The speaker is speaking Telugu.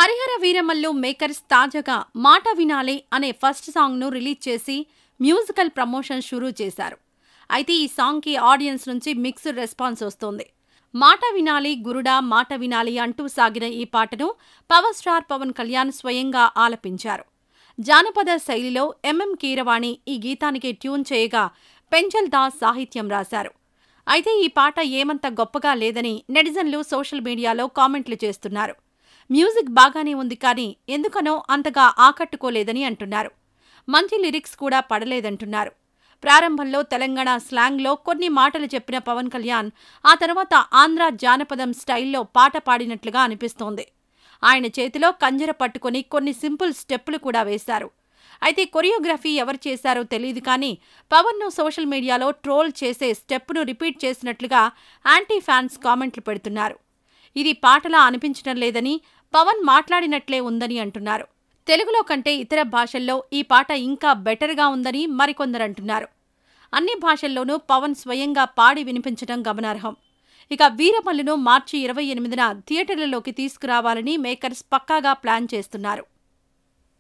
హరిహర వీరమల్లు మేకర్స్ తాజాగా మాట వినాలి అనే ఫస్ట్ సాంగ్ను రిలీజ్ చేసి మ్యూజికల్ ప్రమోషన్ షురూ చేశారు. అయితే ఈ సాంగ్కి ఆడియన్స్ నుంచి మిక్స్డ్ రెస్పాన్స్ వస్తోంది. మాట వినాలి గురుడా మాట వినాలి అంటూ సాగిన ఈ పాటను పవర్ స్టార్ పవన్ కళ్యాణ్ స్వయంగా ఆలపించారు. జానపద శైలిలో ఎంఎం కీరవాణి ఈ గీతానికి ట్యూన్ చేయగా పెంచల్ దాస్ సాహిత్యం రాశారు. అయితే ఈ పాట ఏమంత గొప్పగా లేదని నెటిజన్లు సోషల్ మీడియాలో కామెంట్లు చేస్తున్నారు. మ్యూజిక్ బాగానే ఉంది కానీ ఎందుకనో అంతగా ఆకట్టుకోలేదని అంటున్నారు. మంచి లిరిక్స్ కూడా పడలేదంటున్నారు. ప్రారంభంలో తెలంగాణ స్లాంగ్లో కొన్ని మాటలు చెప్పిన పవన్ కళ్యాణ్ ఆ తర్వాత ఆంధ్ర జానపదం స్టైల్లో పాట పాడినట్లుగా అనిపిస్తోంది. ఆయన చేతిలో కంజర పట్టుకుని కొన్ని సింపుల్ స్టెప్పులు కూడా వేశారు. అయితే కొరియోగ్రఫీ ఎవరు చేశారో తెలియదు కానీ పవన్ను సోషల్ మీడియాలో ట్రోల్ చేసే స్టెప్ను రిపీట్ చేసినట్లుగా యాంటీ ఫ్యాన్స్ కామెంట్లు పెడుతున్నారు. ఇది పాటలా అనిపించడం లేదని, పవన్ మాట్లాడినట్లే ఉందని అంటున్నారు. తెలుగులో కంటే ఇతర భాషల్లో ఈ పాట ఇంకా బెటర్గా ఉందని మరికొందరు అంటున్నారు. అన్ని భాషల్లోనూ పవన్ స్వయంగా పాడి వినిపించడం గమనార్హం. ఇక వీరమల్లును మార్చి 28న థియేటర్లలోకి తీసుకురావాలని మేకర్స్ పక్కాగా ప్లాన్ చేస్తున్నారు.